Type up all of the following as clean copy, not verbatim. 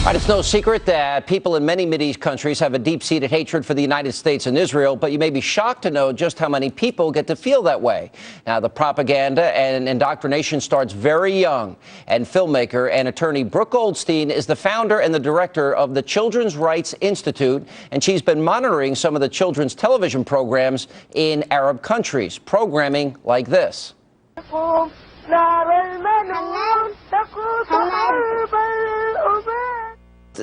Right, it's no secret that people in many Mideast countries have a deep-seated hatred for the United States and Israel, but you may be shocked to know just how many people get to feel that way. Now, the propaganda and indoctrination starts very young, and filmmaker and attorney Brooke Goldstein is the founder and the director of the Children's Rights Institute, and she's been monitoring some of the children's television programs in Arab countries, programming like this.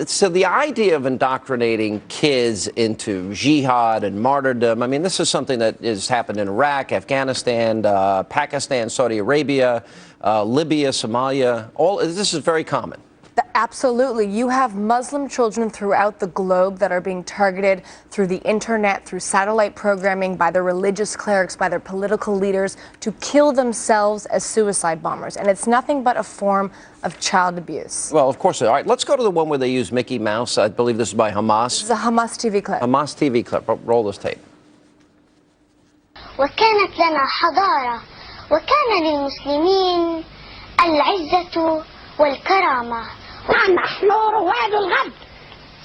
So the idea of indoctrinating kids into jihad and martyrdom, I mean, this is something that has happened in Iraq, Afghanistan, Pakistan, Saudi Arabia, Libya, Somalia. This is very common. Absolutely. You have Muslim children throughout the globe that are being targeted through the internet, through satellite programming, by their religious clerics, by their political leaders, to kill themselves as suicide bombers. And it's nothing but a form of child abuse. Well, of course. All right, let's go to the one where they use Mickey Mouse. I believe this is by Hamas. This is a Hamas TV clip. Hamas TV clip. Roll this tape. وكانت لنا حضارة وكان للمسلمين العزة والكرامة. نحن رواد الغد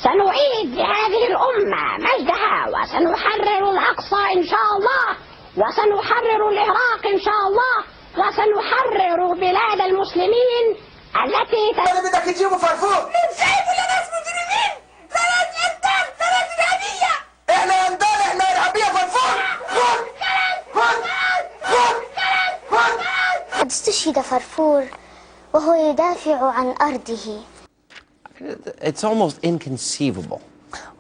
سنعيد لهذه الأمة مجدها وسنحرر الأقصى إن شاء الله وسنحرر العراق إن شاء الله وسنحرر بلاد المسلمين التي بدك تجيبوا فرفور من سيبوا لناس مجرمين ثلاث أنتان ثلاث إرهابية احنا أنتان احنا إرهابية فرفور قد استشهد فرفور وهو يدافع عن أرضه. It's almost inconceivable.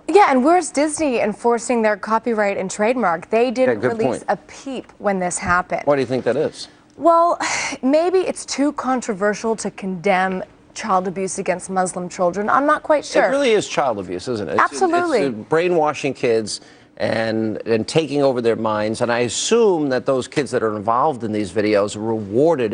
Yeah, and where's Disney enforcing their copyright and trademark? They didn't release a peep when this happened. Why do you think that is? Well, maybe it's too controversial to condemn child abuse against Muslim children. I'm not quite sure. It really is child abuse, isn't it? Absolutely. It's brainwashing kids and taking over their minds. And I assume that those kids that are involved in these videos are rewarded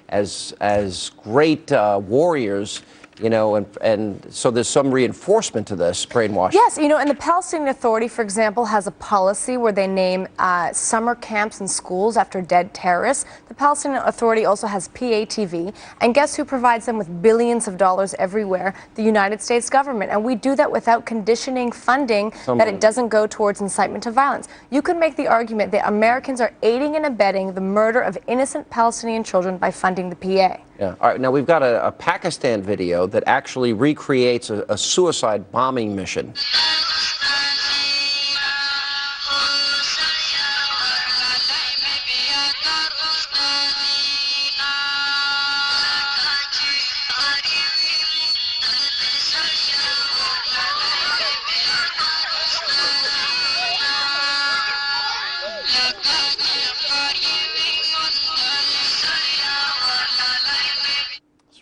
as great warriors, you know, and so there's some reinforcement to this brainwashing. Yes, you know, and the Palestinian Authority, for example, has a policy where they name summer camps in schools after dead terrorists. The Palestinian Authority also has PATV, and guess who provides them with billions of dollars everywhere? The United States government. And we do that without conditioning funding that it doesn't go towards incitement to violence. You could make the argument that Americans are aiding and abetting the murder of innocent Palestinian children by funding the PA. Yeah. All right. Now, we've got a Pakistan video that actually recreates a suicide bombing mission.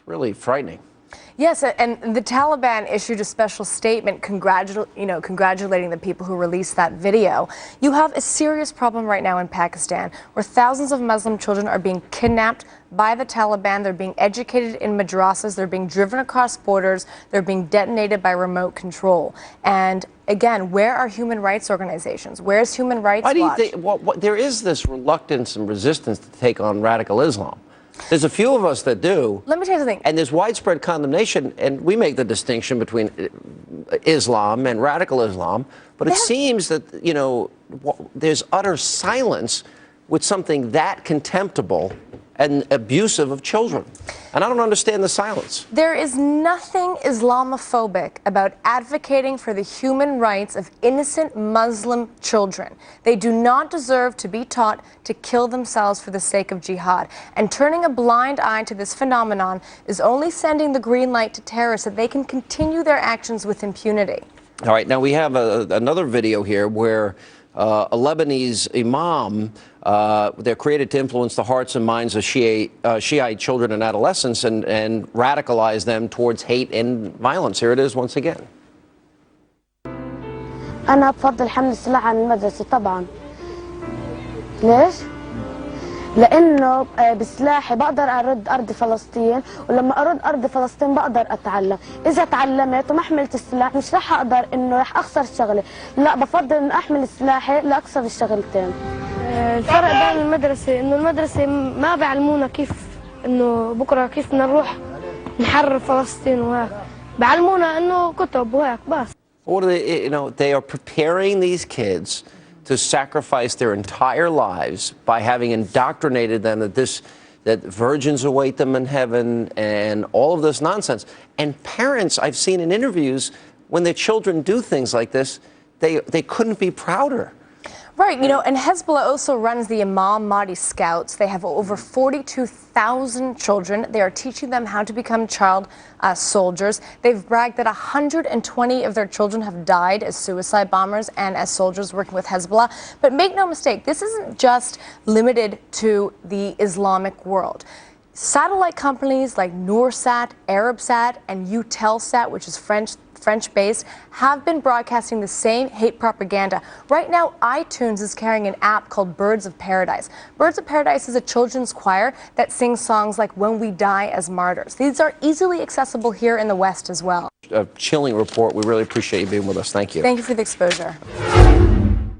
Really frightening. Yes, and the Taliban issued a special statement congratulating the people who released that video. You have a serious problem right now in Pakistan where thousands of Muslim children are being kidnapped by the Taliban. They're being educated in madrasas. They're being driven across borders. They're being detonated by remote control. And again, where are human rights organizations? Where's Human Rights Watch? Why do you think there is this reluctance and resistance to take on radical Islam? There's a few of us that do. Let me tell you something. And there's widespread condemnation, and we make the distinction between Islam and radical Islam. But it seems that, you know, there's utter silence with something that contemptible and abusive of children. And I don't understand the silence. There is nothing Islamophobic about advocating for the human rights of innocent Muslim children. They do not deserve to be taught to kill themselves for the sake of jihad. And turning a blind eye to this phenomenon is only sending the green light to terrorists that they can continue their actions with impunity. All right, now we have another video here where a Lebanese imam, they're created to influence the hearts and minds of Shiite children and adolescents and radicalize them towards hate and violence. Here it is once again. أنا بفضل حمل السلاح عن المدرسة طبعا. ليش؟ لأنه بسلاحي بقدر أرد أرض فلسطين، ولما أرد أرض فلسطين بقدر أتعلم. إذا تعلمت وما حملت السلاح مش رح أقدر إنه رح أخسر الشغلة، لا بفضل إنه أحمل سلاحي لأكسر الشغلتين. الفرق بين المدرسة إنه المدرسة ما بيعلمونا كيف إنه بكرة كيف بدنا نروح نحرر فلسطين وهيك. بعلمونا إنه كتب وهيك بس. What are they, they are preparing these kids to sacrifice their entire lives by having indoctrinated them that virgins await them in heaven and all of this nonsense. And parents, I've seen in interviews, when their children do things like this, they couldn't be prouder. Right, and Hezbollah also runs the Imam Mahdi Scouts. They have over 42,000 children. They are teaching them how to become child soldiers. They've bragged that 120 of their children have died as suicide bombers and as soldiers working with Hezbollah. But make no mistake, this isn't just limited to the Islamic world. Satellite companies like Noorsat, Arabsat, and Eutelsat, which is French-based, have been broadcasting the same hate propaganda. Right now, iTunes is carrying an app called Birds of Paradise. Birds of Paradise is a children's choir that sings songs like When We Die as Martyrs. These are easily accessible here in the West as well. A chilling report. We really appreciate you being with us. Thank you. Thank you for the exposure.